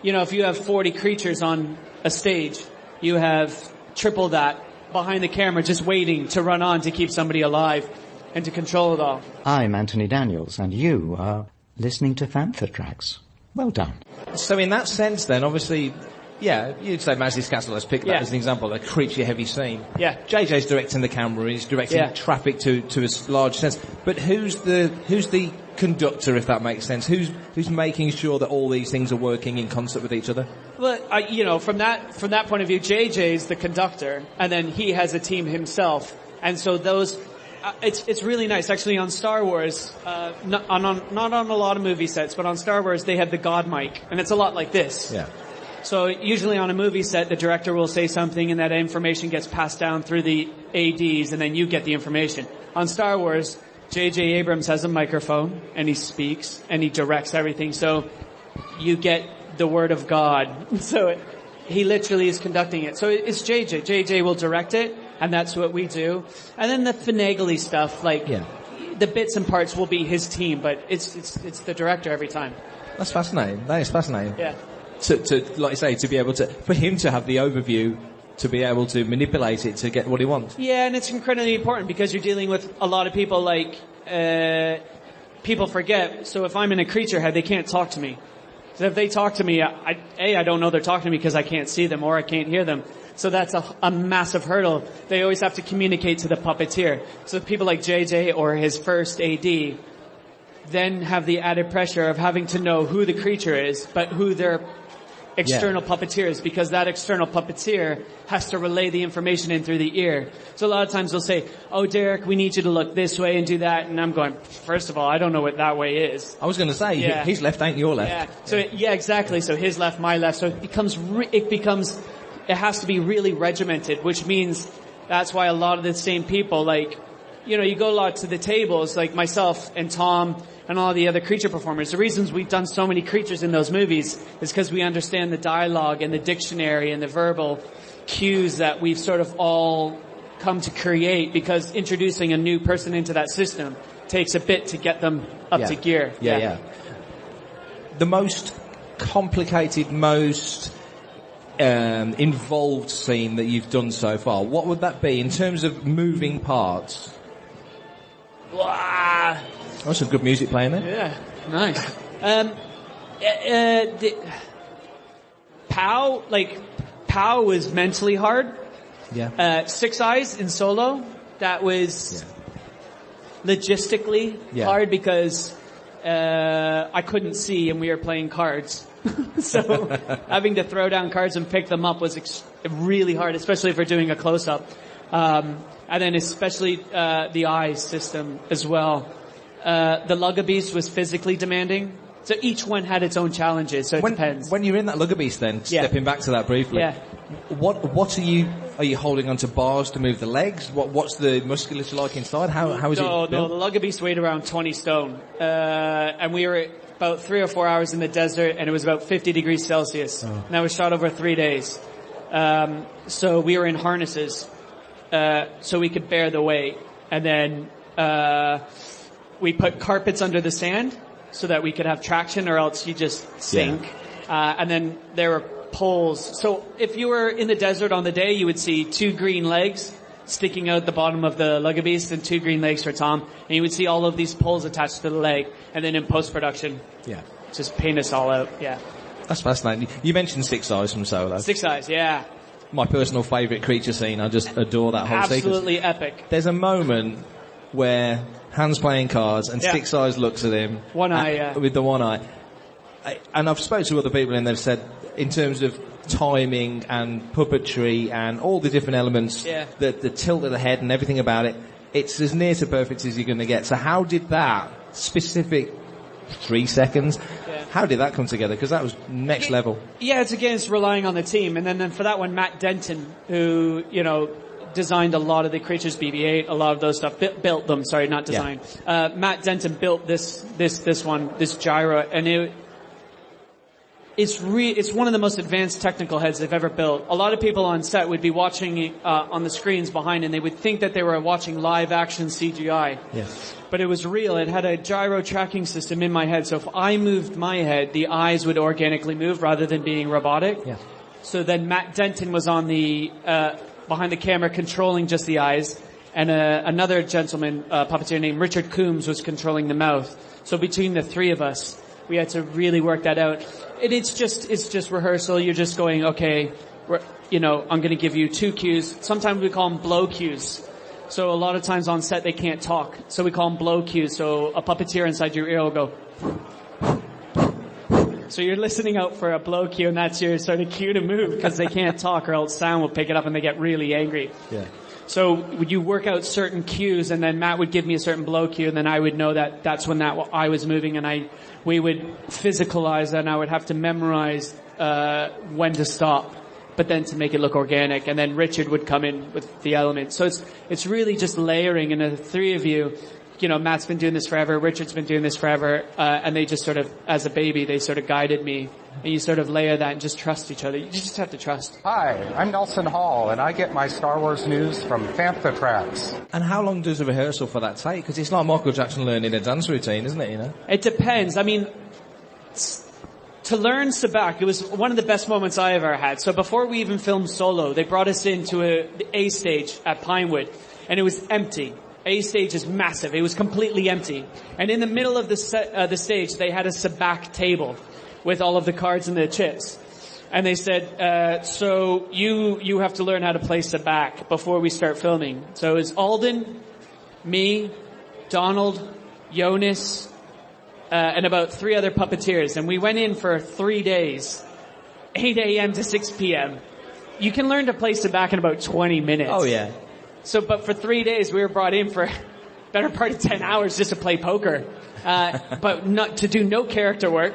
if you have 40 creatures on a stage, you have triple that behind the camera just waiting to run on to keep somebody alive and to control it all. I'm Anthony Daniels, and you are listening to Fantha Tracks. Well done. So in that sense then, obviously, yeah, you'd say Maz's Castle, let's pick that as an example, a creature-heavy scene. Yeah. JJ's directing the camera, he's directing traffic to a large sense. But who's the conductor, if that makes sense? Who's making sure that all these things are working in concert with each other? Well, from that point of view, JJ's the conductor, and then he has a team himself. And so those... it's really nice. Actually, on Star Wars, not on a lot of movie sets, but on Star Wars, they have the God mic, and it's a lot like this. Yeah. So usually on a movie set, the director will say something, and that information gets passed down through the ADs, and then you get the information. On Star Wars, J.J. Abrams has a microphone, and he speaks, and he directs everything. So you get the word of God. So he literally is conducting it. So it's J.J. J.J. will direct it. And that's what we do. And then the finagly stuff, the bits and parts will be his team, but it's the director every time. That's fascinating. That is fascinating. Yeah. To like I say, to be able to, for him to have the overview, to be able to manipulate it to get what he wants. Yeah, and it's incredibly important because you're dealing with a lot of people people forget. So if I'm in a creature head, they can't talk to me. So if they talk to me, I don't know they're talking to me because I can't see them or I can't hear them. So that's a massive hurdle. They always have to communicate to the puppeteer. So people like JJ or his first AD then have the added pressure of having to know who the creature is, but who their external puppeteer is, because that external puppeteer has to relay the information in through the ear. So a lot of times they'll say, "Oh, Derek, we need you to look this way and do that." And I'm going, first of all, I don't know what that way is. I was going to say, his left ain't your left. Yeah. So exactly. So his left, my left. So it has to be really regimented, which means that's why a lot of the same people, you go a lot to the tables, like myself and Tom and all the other creature performers. The reasons we've done so many creatures in those movies is because we understand the dialogue and the dictionary and the verbal cues that we've sort of all come to create, because introducing a new person into that system takes a bit to get them up to gear. Yeah. The most complicated, most involved scene that you've done so far, what would that be in terms of moving parts? Oh, some good music playing there. Yeah, nice. Pow was mentally hard. Yeah. Six Eyes in Solo, that was logistically hard because I couldn't see and we were playing cards. So having to throw down cards and pick them up was really hard, especially if we're doing a close-up. And then especially the eye system as well. The Lugabeast was physically demanding. So each one had its own challenges, so it depends. When you're in that Lugabeast then, stepping back to that briefly, what are you holding onto bars to move the legs? What's the musculature like inside? How is it built? No, the Lugabeast weighed around 20 stone. And we were about 3 or 4 hours in the desert, and it was about 50 degrees Celsius. And that was shot over 3 days. So we were in harnesses, so we could bear the weight. And then, we put carpets under the sand so that we could have traction, or else you just sink. And then there were poles. So if you were in the desert on the day, you would see 2 green legs sticking out the bottom of the Lugabeast and 2 green legs for Tom. And you would see all of these poles attached to the leg. And then in post-production, just paint us all out. Yeah. That's fascinating. You mentioned Six Eyes from Solo. Six Eyes, yeah. My personal favourite creature scene. I just adore that whole sequence. Absolutely epic. There's a moment where Han's playing cards and Six Eyes looks at him. One eye, with the one eye. And I've spoken to other people and they've said, in terms of timing and puppetry and all the different elements, the tilt of the head and everything about it, it's as near to perfect as you're going to get. So how did that specific 3 seconds, how did that come together? Because that was next level. Yeah, it's relying on the team. And then for that one, Matt Denton, who, designed a lot of the creatures, BB-8, a lot of those stuff, built them, sorry, not designed. Matt Denton built this gyro, and it's one of the most advanced technical heads they've ever built. A lot of people on set would be watching on the screens behind, and they would think that they were watching live action CGI. Yes. But it was real. It had a gyro tracking system in my head, so if I moved my head, the eyes would organically move rather than being robotic. Yeah. So then Matt Denton was on the behind the camera controlling just the eyes, and another gentleman, puppeteer named Richard Coombs, was controlling the mouth. So between the three of us, we had to really work that out. And it's just rehearsal. You're just going, okay, I'm going to give you 2 cues. Sometimes we call them blow cues. So a lot of times on set they can't talk, so we call them blow cues. So a puppeteer inside your ear will go. So you're listening out for a blow cue, and that's your sort of cue to move, because they can't talk or else sound will pick it up and they get really angry. Yeah. So would you work out certain cues, and then Matt would give me a certain blow cue, and then I would know that that's when that I was moving, and we would physicalize, and I would have to memorize when to stop, but then to make it look organic, and then Richard would come in with the elements. So it's really just layering, and the three of you, Matt's been doing this forever, Richard's been doing this forever, and they just sort of, as a baby, they sort of guided me. And you sort of layer that and just trust each other. You just have to trust. Hi, I'm Nelson Hall, and I get my Star Wars news from Fantha Tracks. And how long does a rehearsal for that take? Because it's like Michael Jackson learning a dance routine, isn't it, It depends. I mean, to learn Sabak, it was one of the best moments I ever had. So before we even filmed Solo, they brought us into A stage at Pinewood, and it was empty. A stage is massive. It was completely empty. And in the middle of the stage, they had a Sabak table with all of the cards and the chips. And they said, so you have to learn how to play Sabak before we start filming. So it was Alden, me, Donald, Jonas, and about 3 other puppeteers. And we went in for 3 days, 8 a.m. to 6 p.m. You can learn to play Sabak in about 20 minutes. Oh, yeah. So, but for 3 days, we were brought in for better part of 10 hours just to play poker. But not to do no character work.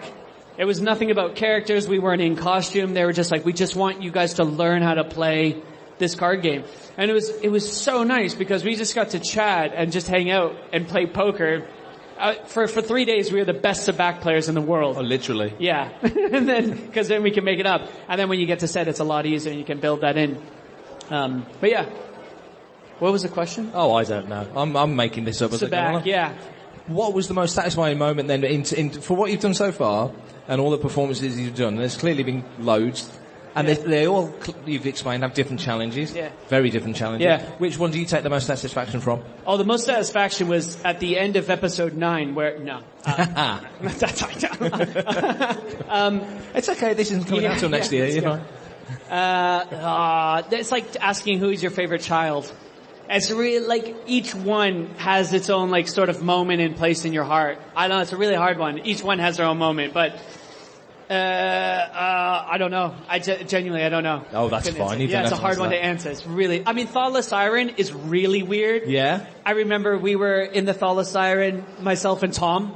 It was nothing about characters. We weren't in costume. They were just like, we just want you guys to learn how to play this card game. And it was so nice because we just got to chat and just hang out and play poker. For 3 days, we were the best Sabak players in the world. Oh, literally. Yeah. And then, cause then we can make it up. And then when you get to set, it's a lot easier and you can build that in. But yeah. What was the question? Oh, I don't know. I'm making this up as I go along. Yeah. What was the most satisfying moment then for what you've done so far and all the performances you've done? There's clearly been loads. And they all, you've explained, have different challenges. Yeah. Very different challenges. Yeah. Which one do you take the most satisfaction from? Oh, the most satisfaction was at the end of episode 9 where, no. It's okay, this isn't coming out till next year, you know. It's like asking who is your favorite child. It's really, like, each one has its own, like, sort of moment and place in your heart. I don't know, it's a really hard one. Each one has their own moment, but, I don't know. Genuinely, I don't know. Oh, that's fine. Yeah, it's a hard one to answer. It's really, I mean, Thoughtless Siren is really weird. Yeah? I remember we were in the Thoughtless Siren, myself and Tom,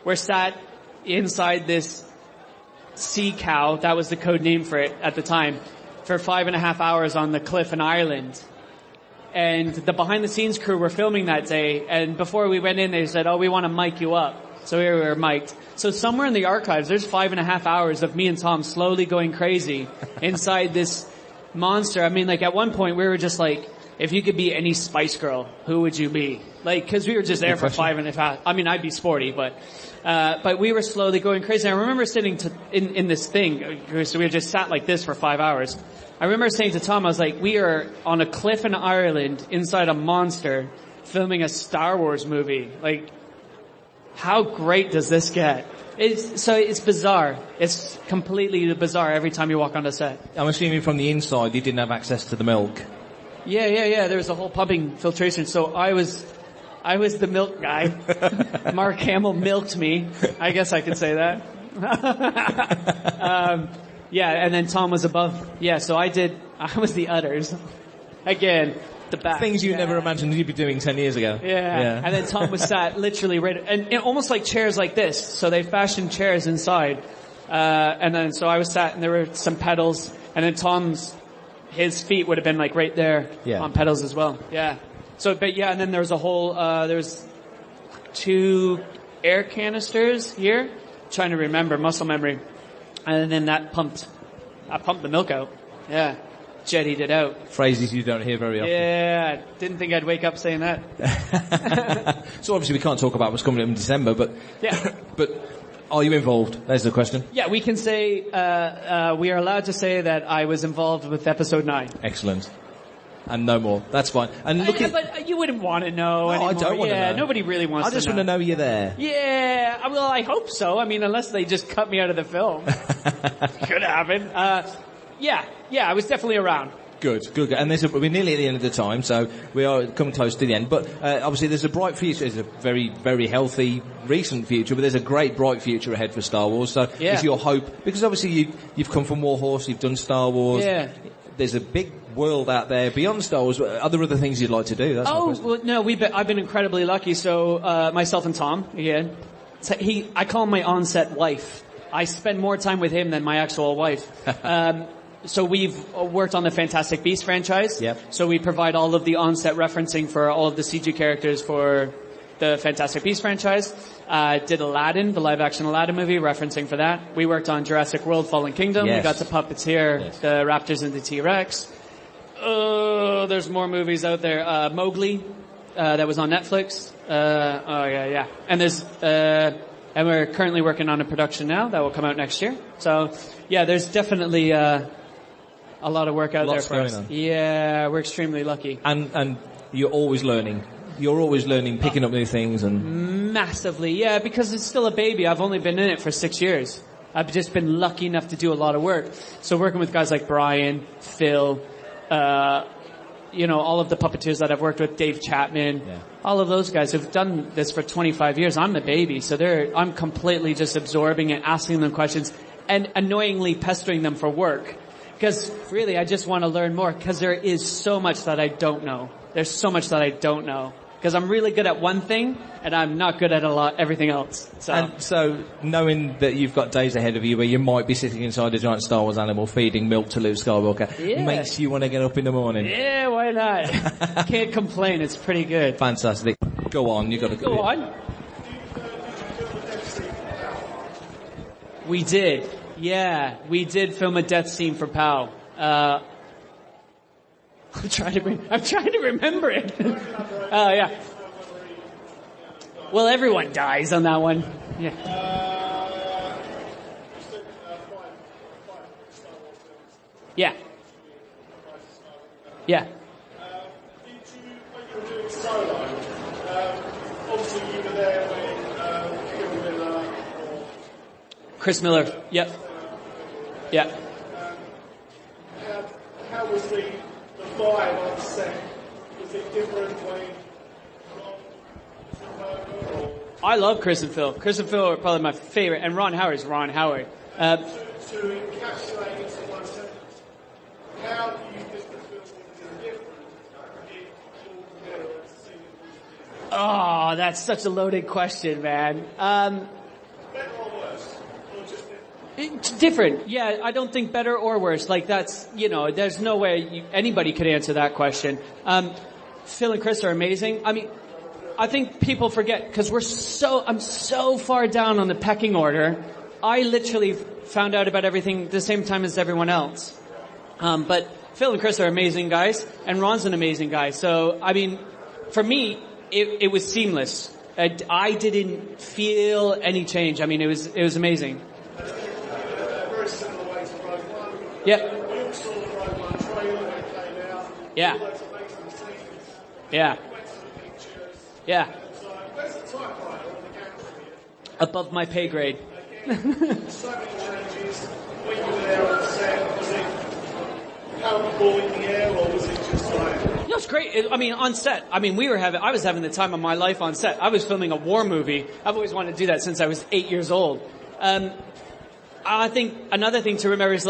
were sat inside this sea cow, that was the code name for it at the time, for 5.5 hours on the cliff in Ireland. And the behind the scenes crew were filming that day, and before we went in they said, oh, we want to mic you up. So we were mic'd. So somewhere in the archives there's 5.5 hours of me and Tom slowly going crazy inside this monster. I mean, like, at one point we were just like, if you could be any Spice Girl, who would you be? Like, cause we were just there for 5.5 hours. I mean, I'd be sporty, but we were slowly going crazy. I remember sitting in this thing, so we just sat like this for 5 hours. I remember saying to Tom, I was like, we are on a cliff in Ireland inside a monster filming a Star Wars movie. Like, how great does this get? It's bizarre. It's completely bizarre every time you walk on the set. I'm assuming from the inside you didn't have access to the milk. Yeah. There was a whole pumping filtration. So I was the milk guy. Mark Hamill milked me. I guess I could say that. Yeah, and then Tom was above. Yeah, so I was the udders. Again, the back. Things you never imagined you'd be doing 10 years ago. Yeah. And then Tom was sat literally right, and almost like chairs like this. So they fashioned chairs inside. And then so I was sat and there were some pedals, and then his feet would have been like right there on pedals as well. Yeah. So, but yeah, and then there was a whole, there's 2 air canisters here. I'm trying to remember, muscle memory. And then I pumped the milk out. Yeah. Jettied it out. Phrases you don't hear very often. Yeah, didn't think I'd wake up saying that. So obviously we can't talk about what's coming up in December, but Yeah. but are you involved? There's the question. Yeah, we can say, we are allowed to say that I was involved with episode 9. Excellent. And no more. That's fine. And look but you wouldn't want to know anymore. I don't want to know. Yeah, nobody really wants to know. I just want to know you're there. Yeah, well, I hope so. I mean, unless they just cut me out of the film. Could happen. Yeah, I was definitely around. Good. And we're nearly at the end of the time, so we are coming close to the end. But obviously there's a bright future. There's a very, very healthy, recent future, but there's a great, bright future ahead for Star Wars. So is your hope, because obviously you've come from Warhorse, you've done Star Wars. Yeah. There's a big world out there beyond Star Wars. Are there other things you'd like to do? That's my question. Well, no, I've been incredibly lucky. So, myself and Tom, again, so I call him my on-set wife. I spend more time with him than my actual wife. So we've worked on the Fantastic Beasts franchise. Yep. So we provide all of the on-set referencing for all of the CG characters for the Fantastic Beasts franchise. Did Aladdin, the live-action Aladdin movie, referencing for that. We worked on Jurassic World: Fallen Kingdom. Yes. We got to puppeteer the Raptors and the T-Rex. There's more movies out there. Mowgli, that was on Netflix. Yeah. And and we're currently working on a production now that will come out next year. So, yeah, there's definitely a lot of work out there for us. Yeah, we're extremely lucky. And you're always learning. You're always learning, picking up new things and... Massively, yeah, because it's still a baby. I've only been in it for 6 years. I've just been lucky enough to do a lot of work. So working with guys like Brian, Phil, all of the puppeteers that I've worked with, Dave Chapman, all of those guys who've done this for 25 years. I'm the baby, so I'm completely just absorbing it, asking them questions, and annoyingly pestering them for work. Because really, I just want to learn more, because there is so much that I don't know. There's so much that I don't know. Because I'm really good at one thing, and I'm not good at everything else. So knowing that you've got days ahead of you where you might be sitting inside a giant Star Wars animal feeding milk to Luke Skywalker, makes you want to get up in the morning. Yeah, why not? Can't complain. It's pretty good. Fantastic. Go on. You got to go on. We did. Yeah, we did film a death scene for POW. I'm trying to remember it. Yeah. Well, everyone dies on that one. Yeah. Yeah. Yeah. Obviously, you were there when Chris Miller. Yep. Yeah. How was the vibe on set? Was it different when? I love Chris and Phil. Chris and Phil are probably my favorite, and Ron Howard's Ron Howard. To encapsulate into one sentence, how do you think the film is different if all together as a single piece? Oh, that's such a loaded question, man. Better or worse? Or just different? Different. Yeah, I don't think better or worse. Like that's, there's no way anybody could answer that question. Phil and Chris are amazing. I mean, I think people forget because I'm so far down on the pecking order. I literally found out about everything the same time as everyone else. But Phil and Chris are amazing guys, and Ron's an amazing guy. So, I mean, for me, it was seamless. I didn't feel any change. I mean, it was amazing. Very similar way to Rogue One. Yeah. We all saw the Rogue One trailer when it came out. Yeah. All those amazing scenes. Yeah. We went to the pictures. Yeah. So, where's the typewriter on the camera here? Above my pay grade. So many changes. When you were there on the set, was it palpable in the air, or was it just like? It's great. On set. I was having the time of my life on set. I was filming a war movie. I've always wanted to do that since I was 8 years old. I think another thing to remember is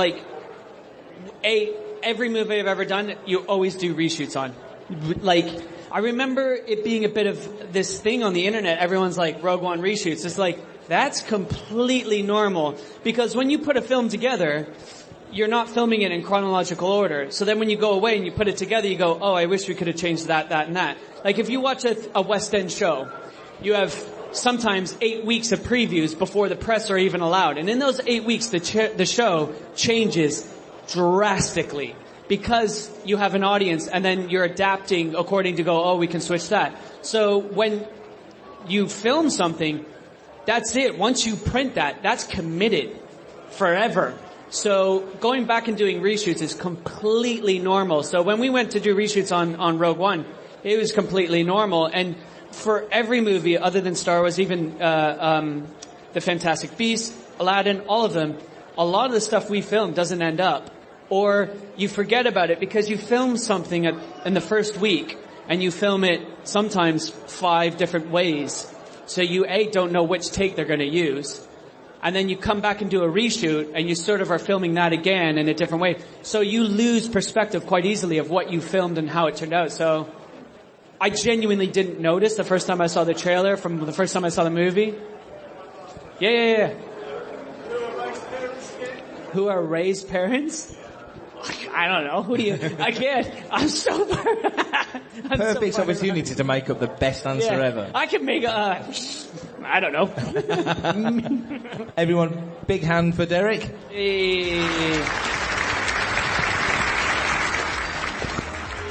every movie I've ever done, you always do reshoots on. I remember it being a bit of this thing on the internet. Everyone's like, Rogue One reshoots. It's like, that's completely normal. Because when you put a film together, you're not filming it in chronological order. So then when you go away and you put it together, you go, oh, I wish we could have changed that, and that. Like if you watch a West End show, you have sometimes 8 weeks of previews before the press are even allowed. And in those 8 weeks, the show changes drastically because you have an audience and then you're adapting according to go, oh, we can switch that. So when you film something, that's it. Once you print that, that's committed forever. So going back and doing reshoots is completely normal. So when we went to do reshoots on Rogue One, it was completely normal. And for every movie other than Star Wars, even The Fantastic Beasts, Aladdin, all of them, a lot of the stuff we film doesn't end up. Or you forget about it because you film something in the first week and you film it sometimes 5 different ways. So you, don't know which take they're going to use. And then you come back and do a reshoot and you sort of are filming that again in a different way. So you lose perspective quite easily of what you filmed and how it turned out. So I genuinely didn't notice the first time I saw the trailer from the first time I saw the movie. Yeah. Who are Ray's parents? I don't know. Who do you? I can't. I'm so perfect opportunity to make up the best answer ever. I can make I don't know. Everyone, big hand for Derek.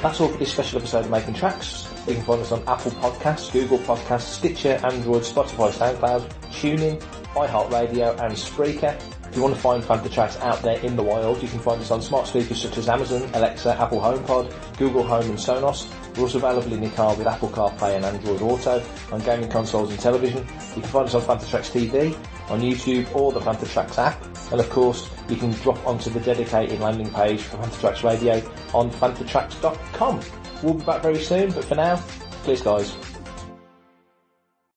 That's all for this special episode of Making Tracks. You can find us on Apple Podcasts, Google Podcasts, Stitcher, Android, Spotify, SoundCloud, TuneIn, iHeartRadio and Spreaker. If you want to find Fantha Tracks out there in the wild, you can find us on smart speakers such as Amazon, Alexa, Apple HomePod, Google Home and Sonos. We're also available in your car with Apple CarPlay and Android Auto, on gaming consoles and television. You can find us on Fantha Tracks TV, on YouTube or the Fantha Tracks app. And of course, you can drop onto the dedicated landing page for Fantha Tracks Radio on fanthatracks.com. We'll be back very soon, but for now, clear skies.